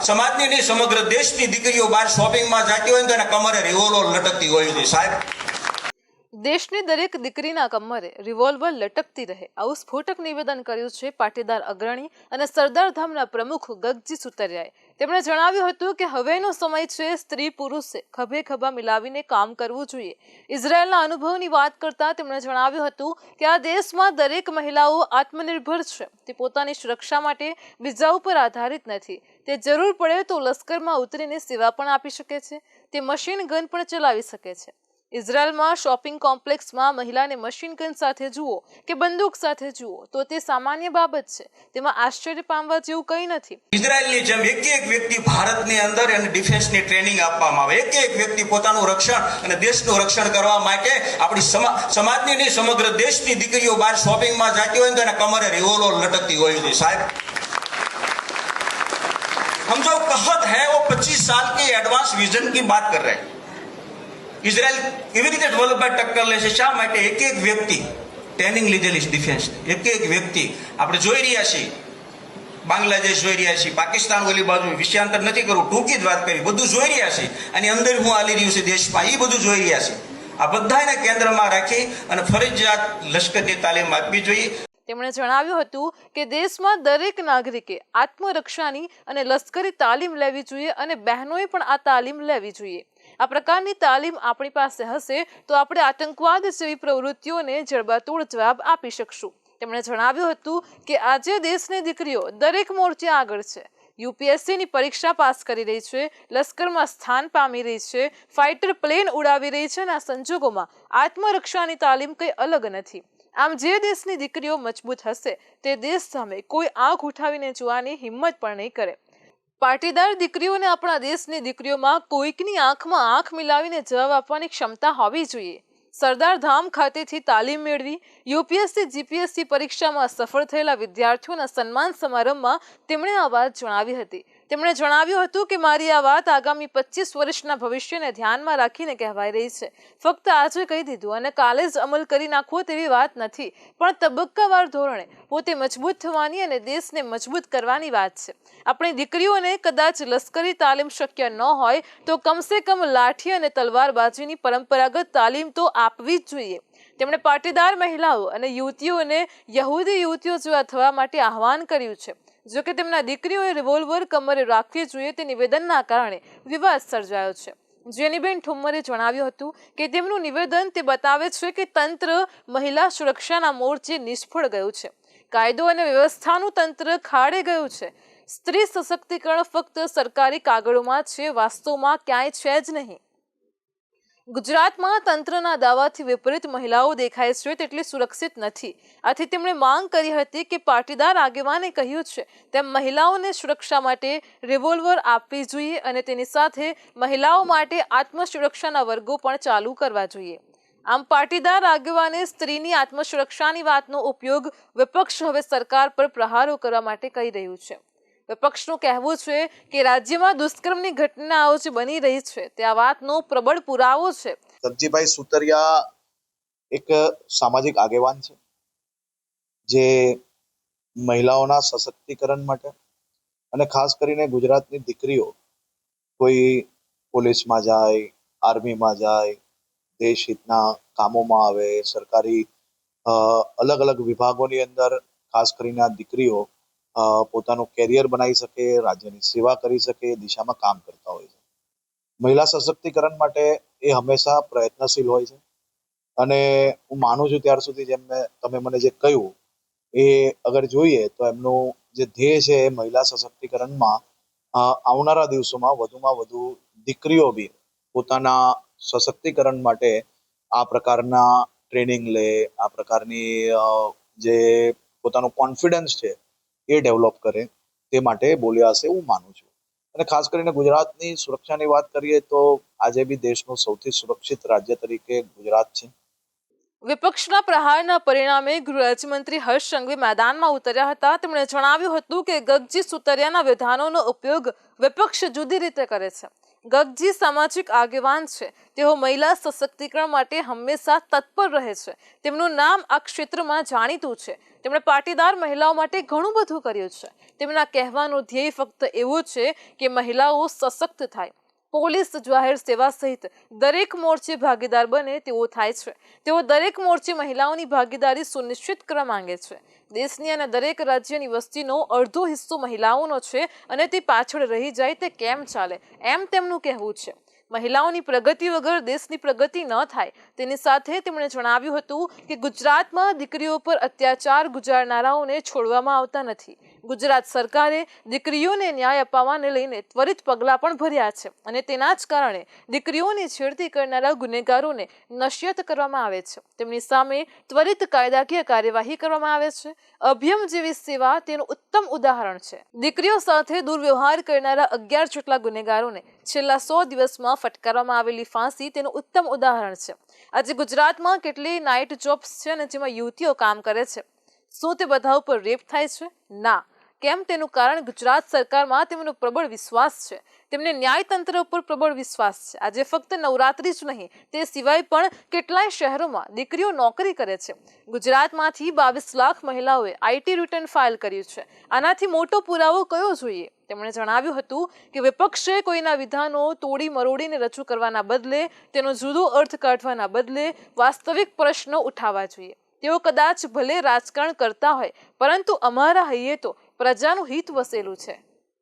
સમાજની નહીં સમગ્ર દેશની દીકરીઓ બહાર શોપિંગમાં જતી હોય તો એના કમરે રિવોલ્વર લટકતી હોય છે સાહેબ। દેશની દરેક દીકરીના કમરે રિવોલ્વર લટકતી રહે આવું સ્ફોટક નિવેદન કર્યું છે પાટીદાર અગ્રણી અને સરદાર ધામના પ્રમુખ ગગજી સુતરિયાએ। તેમણે જણાવ્યું હતું કે હવેનો સમય છે સ્ત્રી પુરુષે ખભે ખભા મિલાવીને કામ કરવું જોઈએ। ઇઝરાયલના અનુભવની વાત કરતા તેમણે જણાવ્યું હતું કે આ દેશમાં દરેક મહિલાઓ આત્મનિર્ભર છે, તે પોતાની સુરક્ષા માટે બીજા ઉપર આધારિત નથી, તે જરૂર પડે તો લશ્કરમાં ઉતરીને સેવા પણ આપી શકે છે, તે મશીન ગન પણ ચલાવી શકે છે। ઇઝરાયલમાં શોપિંગ કોમ્પ્લેક્સમાં મહિલાને મશીન ગન સાથે જુઓ કે બંદૂક સાથે જુઓ તો તે સામાન્ય બાબત છે, તેમાં આશ્ચર્ય પામવા જેવું કંઈ નથી। ઇઝરાયલની જેમ એક વ્યક્તિ ભારતની અંદર એને ડિફેન્સની ટ્રેનિંગ આપવામાં આવે, એક વ્યક્તિ પોતાનું રક્ષણ અને દેશનું રક્ષણ કરવા માટે આપણી સમાજની નહીં સમગ્ર દેશની દીકરીઓ બહાર શોપિંગમાં જતી હોય તો એના કમરે રિવોલ્વર લટકતી હોય છે સાહેબ। हम जो कहत है वो 25 साल के एडवांस विजन की बात कर रहे हैं। ઇઝરાયલ કેવી રીતે ડેવલપ બાય ટક્કર લેશે? શા માટે? એક વ્યક્તિ ટ્રેનિંગ લીધેલી છે ડિફેન્સ, એક વ્યક્તિ આપણે જોઈ રહ્યા છીએ, બાંગ્લાદેશ જોઈ રહ્યા છીએ, પાકિસ્તાન ઓલી બાજુ, વિષયાંતર નથી કરવું, ટૂંકી જ વાત કરી, બધું જોઈ રહ્યા છીએ અને અંદર હું હાલી રહ્યું છે દેશમાં એ બધું જોઈ રહ્યા છીએ। આ બધાને કેન્દ્રમાં રાખી અને ફરજિયાત લશ્કરની તાલીમ આપવી જોઈએ। તેમણે જણાવ્યું હતું કે દેશમાં દરેક નાગરિકે આત્મરક્ષાની અને લશ્કરી તાલીમ લેવી જોઈએ અને બહેનોએ પણ આ તાલીમ લેવી જોઈએ। આ પ્રકારની તાલીમ આપણી પાસે હશે તો આપણે આતંકવાદ જેવી પ્રવૃત્તિઓને જડબાતોડ જવાબ આપી શકશું। તેમણે જણાવ્યું હતું કે આજે દેશની દીકરીઓ દરેક મોરચે આગળ છે, યુપીએસસીની પરીક્ષા પાસ કરી રહી છે, લશ્કરમાં સ્થાન પામી રહી છે, ફાઇટર પ્લેન ઉડાવી રહી છે અને આ સંજોગોમાં આત્મરક્ષાની તાલીમ કંઈ અલગ નથી। આમ જે દેશની દીકરીઓ મજબૂત હશે તે દેશ સામે કોઈ આંખ ઉઠાવીને જોવાની હિંમત પણ નહીં કરે। પાટીદાર દીકરીઓને આપણા દેશની દીકરીઓમાં કોઈકની આંખમાં આંખ મિલાવીને જવાબ આપવાની ક્ષમતા હોવી જોઈએ। સરદાર ધામ ખાતેથી તાલીમ મેળવી યુપીએસસી જીપીએસસી પરીક્ષામાં સફળ થયેલા વિદ્યાર્થીઓના સન્માન સમારંભમાં તેમણે આ વાત જણાવી હતી। તેમણે જણાવ્યું હતું કે મારી આ વાત આગામી 25 વર્ષના ભવિષ્યને ધ્યાનમાં રાખીને કહેવાઈ રહી છે, ફક્ત આજે કહી દીધું અને કાલે જ અમલ કરી નાખવો તેવી વાત નથી, પણ તબક્કાવાર ધોરણે પોતે મજબૂત થવાની અને દેશને મજબૂત કરવાની વાત છે। આપણી દીકરીઓને કદાચ લશ્કરી તાલીમ શક્ય ન હોય તો કમસે કમ લાઠી અને તલવારબાજીની પરંપરાગત તાલીમ તો આપવી જ જોઈએ। તેમણે પાટીદાર મહિલાઓ અને યુવતીઓને યહૂદી યુવતીઓ જેવા થવા માટે આહવાન કર્યું છે। જો કે તેમના દીકરીઓએ રિવોલ્વર કમરે રાખવી જોઈએ તે નિવેદનના કારણે વિવાદ સર્જાયો છે। જેનીબેન ઠુમ્મરે જણાવ્યું હતું કે તેમનું નિવેદન તે બતાવે છે કે તંત્ર મહિલા સુરક્ષાના મોરચે નિષ્ફળ ગયું છે, કાયદો અને વ્યવસ્થાનું તંત્ર ખાડે ગયું છે। સ્ત્રી સશક્તિકરણ ફક્ત સરકારી કાગળોમાં છે, વાસ્તવમાં ક્યાંય છે જ નહીં। ગુજરાતમાં તંત્રના દાવાથી વિપરીત મહિલાઓ દેખાય છે તેટલી સુરક્ષિત નથી। આથી તેમણે માંગ કરી હતી કે પાટીદાર આગેવાને કહ્યું છે તેમ મહિલાઓને સુરક્ષા માટે રિવોલ્વર આપવી જોઈએ અને તેની સાથે મહિલાઓ માટે આત્મસુરક્ષાના વર્ગો પણ ચાલુ કરવા જોઈએ। આમ પાટીદાર આગેવાને સ્ત્રીની આત્મસુરક્ષાની વાતનો ઉપયોગ વિપક્ષ હવે સરકાર પર પ્રહારો કરવા માટે કરી રહ્યું છે। વિપક્ષનું કહેવું છે કે રાજ્યમાં દુષ્કર્મની ઘટનાઓ જે બની રહી છે તે આ વાતનો પ્રબળ પુરાવો છે। ગગજીભાઈ સુતરિયા એક સામાજિક આગેવાન છે જે મહિલાઓના સશક્તિકરણ માટે અને ખાસ કરીને ગુજરાતની દીકરીઓ કોઈ પોલીસમાં જાય, આર્મીમાં જાય, દેશ હિતના કામોમાં આવે, સરકારી અલગ અલગ વિભાગોની અંદર ખાસ કરીને આ દીકરીઓ પોતાનું કેરિયર બનાવી શકે, રાજ્યની સેવા કરી શકે એ દિશામાં કામ કરતા હોય છે। મહિલા સશક્તિકરણ માટે એ હંમેશા પ્રયત્નશીલ હોય છે અને હું માનું છું ત્યાર સુધી જેમ તમે મને જે કહ્યું એ અગર જોઈએ તો એમનું જે ધ્યેય છે એ મહિલા સશક્તિકરણમાં આવનારા દિવસોમાં વધુમાં વધુ દીકરીઓ બી પોતાના સશક્તિકરણ માટે આ પ્રકારના ટ્રેનિંગ લે, આ પ્રકારની જે પોતાનો કોન્ફિડન્સ છે એ ડેવલપ કરે તે માટે બોલ્યા હશે હું માનું છું। અને ખાસ કરીને ગુજરાતની સુરક્ષાની વાત કરીએ તો આજે બી દેશનું સૌથી સુરક્ષિત રાજ્ય તરીકે ગુજરાત છે। વિપક્ષના પ્રહારના પરિણામે ગૃહ રાજ્યમંત્રી હર્ષ સંઘવી મેદાનમાં ઉતર્યા હતા। તેમણે જણાવ્યું હતું કે ગગજી સુતરિયાના વિધાનોનો ઉપયોગ વિપક્ષ જુદી રીતે કરે છે। ગગજી સામાજિક આગેવાન છે. તેઓ મહિલા સશક્તિકરણ માટે હંમેશા તત્પર રહે છે. તેમનું નામ આ ક્ષેત્રમાં જાણીતું છે. તેમણે પાટીદાર મહિલાઓ માટે ઘણું બધું કર્યું છે. તેમના કહેવાનો ધ્યેય ફક્ત એવો છે કે મહિલાઓ સશક્ત થાય. પોલીસ, જાહેર સેવા સહિત દરેક મોરચે ભાગીદાર બને તેવો થાય છે. તેઓ દરેક મોરચે મહિલાઓની ભાગીદારી સુનિશ્ચિત કરવા માંગે છે. દેશની અને દરેક રાજ્યની વસ્તીનો અડધો હિસ્સો મહિલાઓનો છે અને તે પાછળ રહી જાય તે કેમ ચાલે, એમ તેમનું કહેવું છે. મહિલાઓની પ્રગતિ વગર દેશની પ્રગતિ ન થાય. તેની સાથે તેમણે જણાવ્યું હતું કે ગુજરાતમાં દીકરીઓ પર અત્યાચાર ગુજારનારાઓને છોડવામાં આવતા નથી. ગુજરાત સરકારે દીકરીઓને ન્યાય અપાવવાને લઈને ત્વરિત પગલાં પણ ભર્યા છે અને તેના જ કારણે દીકરીઓની છેડતી કરનારા ગુનેગારોને નશ્યત કરવામાં આવે છે. તેમની સામે ત્વરિત કાયદાકીય કાર્યવાહી કરવામાં આવે છે. અભિયમ જેવી સેવા તેનું ઉત્તમ ઉદાહરણ છે. દીકરીઓ સાથે દુર્વ્યવહાર કરનારા 11 જેટલા ગુનેગારોને છેલ્લા 100 દિવસમાં ફટકારવામાં આવેલી ફાંસી તેનું ઉત્તમ ઉદાહરણ છે. આજે ગુજરાતમાં કેટલી નાઇટ જોબ્સ છે અને જેમાં યુવતીઓ કામ કરે છે. શું તે બધા ઉપર રેપ થાય છે? ના. કેમ? તેનું કારણ ગુજરાત સરકારમાં તેમનો પ્રબળ વિશ્વાસ છે. તેમને ન્યાયતંત્ર ઉપર પ્રબળ વિશ્વાસ છે. આજે ફક્ત નવરાત્રી જ નહીં, તે સિવાય પણ કેટલાય શહેરોમાં દીકરીઓ નોકરી કરે છે. ગુજરાતમાંથી 22 લાખ મહિલાઓએ આઈટી રિટર્ન ફાઇલ કર્યું છે. આનાથી મોટો પુરાવો કયો જોઈએ? તેમણે જણાવ્યું હતું કે વિપક્ષે કોઈના વિધાનો તોડી મરોડીને રજૂ કરવાના બદલે, તેનો જુદો અર્થ કાઢવાના બદલે વાસ્તવિક પ્રશ્નો ઉઠાવવા જોઈએ. તેઓ કદાચ ભલે રાજકારણ કરતા હોય, પરંતુ અમારા હૈયે તો પ્રજાનું હિત વસેલું છે.